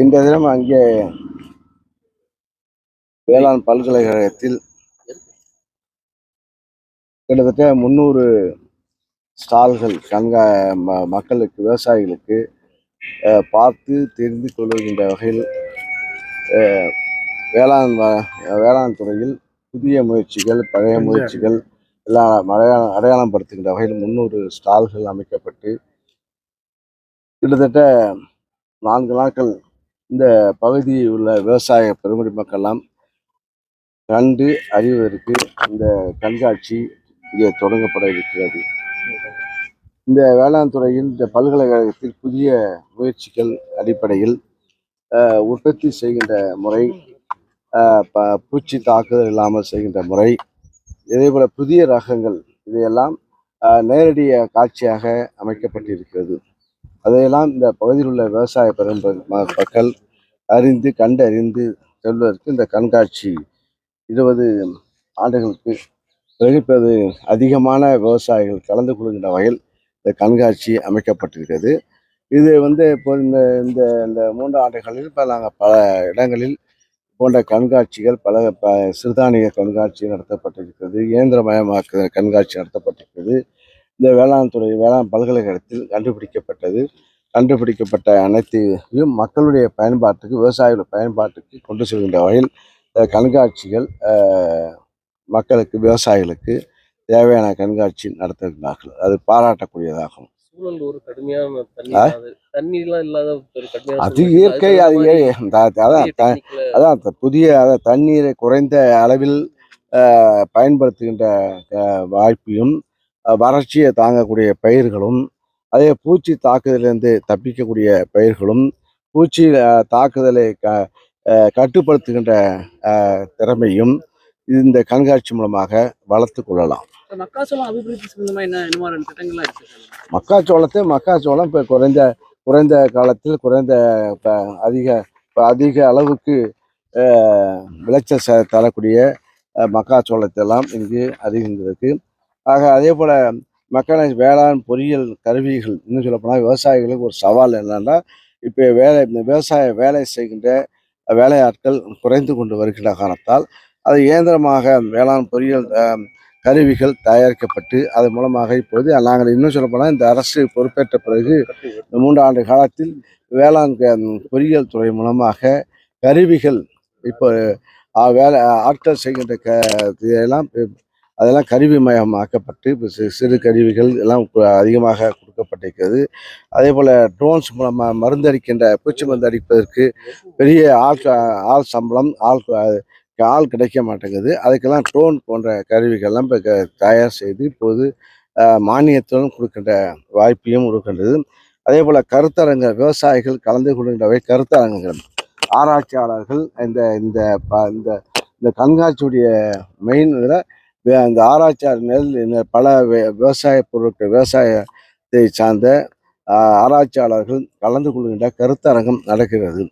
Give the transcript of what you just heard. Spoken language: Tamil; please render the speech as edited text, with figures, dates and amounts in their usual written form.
இந்த தினம் அங்கே வேளாண் பல்கலைக்கழகத்தில் கிட்டத்தட்ட 300 ஸ்டால்கள் மக்களுக்கு விவசாயிகளுக்கு பார்த்து தெரிந்து கொள்கின்ற வகையில் வேளாண் துறையில் புதிய முயற்சிகள், பழைய முயற்சிகள் எல்லாம் அடையாளம் படுத்துகின்ற வகையில் 300 ஸ்டால்கள் அமைக்கப்பட்டு கிட்டத்தட்ட 4 நாட்கள் இந்த பகுதியில் உள்ள விவசாய பெருங்குடி மக்கள்லாம் கண்டு அறிவதற்கு இந்த கண்காட்சி இங்கே தொடங்கப்பட இருக்கிறது. இந்த வேளாண் துறையில் இந்த பல்கலைக்கழகத்தில் புதிய முயற்சிகள் அடிப்படையில் உற்பத்தி செய்கின்ற முறை, பூச்சி தாக்குதல் இல்லாமல் செய்கின்ற முறை, இதேபோல புதிய ரகங்கள் இதையெல்லாம் நேரடி காட்சியாக அமைக்கப்பட்டிருக்கிறது. அதையெல்லாம் இந்த பகுதியில் உள்ள விவசாய மக்கள் கண்டறிந்து செல்வதற்கு இந்த கண்காட்சி 20 ஆண்டுகளுக்கு பிறகு அதிகமான விவசாயிகள் கலந்து கொள்கின்ற வகையில் இந்த கண்காட்சி அமைக்கப்பட்டிருக்கிறது. இது இப்போ இந்த இந்த இந்த 3 ஆண்டுகளில் இப்போ நாங்கள் பல இடங்களில் போன்ற கண்காட்சிகள் சிறுதானிய கண்காட்சி நடத்தப்பட்டிருக்கிறது, இயந்திரமயமாக்குதல் கண்காட்சி நடத்தப்பட்டிருக்கிறது. இந்த வேளாண் பல்கலைக்கழகத்தில் கண்டுபிடிக்கப்பட்ட அனைத்தையும் மக்களுடைய பயன்பாட்டுக்கு, விவசாயிகள் பயன்பாட்டுக்கு கொண்டு செல்கின்ற வகையில் கண்காட்சிகள் மக்களுக்கு, விவசாயிகளுக்கு தேவையான கண்காட்சி நடத்துகிறார்கள். அது பாராட்டக்கூடியதாகும். அது இயற்கை, அதான் புதிய தண்ணீரை குறைந்த அளவில் பயன்படுத்துகின்ற வாய்ப்பையும், வறட்சியை தாங்கக்கூடிய பயிர்களும், அதே பூச்சி தாக்குதலிருந்து தப்பிக்கக்கூடிய பயிர்களும், பூச்சி தாக்குதலை கட்டுப்படுத்துகின்ற திறமையும் இந்த கண்காட்சி மூலமாக வளர்த்து கொள்ளலாம். மக்காச்சோளம் இப்போ குறைந்த காலத்தில் அதிக அளவுக்கு விளைச்சல் தரக்கூடிய மக்காச்சோளத்தை எல்லாம் இங்கு அறிகின்றது. அதே போல வேளாண் பொறியியல் கருவிகள், இன்னும் சொல்லப்போனால் விவசாயிகளுக்கு ஒரு சவால் என்னன்னா, இப்போ விவசாய வேலை செய்கின்ற வேலையாட்கள் குறைந்து கொண்டு வருகின்ற காரணத்தால் அது இயந்திரமாக வேளாண் பொறியியல் கருவிகள் தயாரிக்கப்பட்டு அதன் மூலமாக இப்போது நாங்கள் இன்னும் சொல்லப்போனால் இந்த அரசு பொறுப்பேற்ற பிறகு 3 ஆண்டு காலத்தில் வேளாண் பொறியியல் துறை மூலமாக கருவிகள் இப்போ ஆட்கள் செய்கின்ற அதெல்லாம் கருவிமயமாக்கப்பட்டு இப்போ சிறு கருவிகள் எல்லாம் அதிகமாக கொடுக்கப்பட்டிருக்கிறது. அதே போல் ட்ரோன்ஸ் மூலமாக மருந்தடிக்கின்ற பூச்சி மருந்து அடிப்பதற்கு பெரிய ஆள் சம்பளம் ஆள் கிடைக்க மாட்டேங்குது. அதுக்கெல்லாம் ட்ரோன் போன்ற கருவிகள்லாம் இப்போ தயார் செய்து இப்போது மானியத்துடன் கொடுக்கின்ற வாய்ப்பையும் கொடுக்கின்றது. அதே போல் கருத்தரங்க விவசாயிகள் கலந்து கொள்கின்றவை கருத்தரங்குகள், ஆராய்ச்சியாளர்கள் இந்த இந்த இந்த கண்காட்சியுடைய மெயின் இதில் அந்த ஆராய்ச்சியாளர் பல விவசாயத்தை சார்ந்த ஆராய்ச்சியாளர்கள் கலந்து கொள்கின்ற கருத்தரங்கம் நடக்கிறது.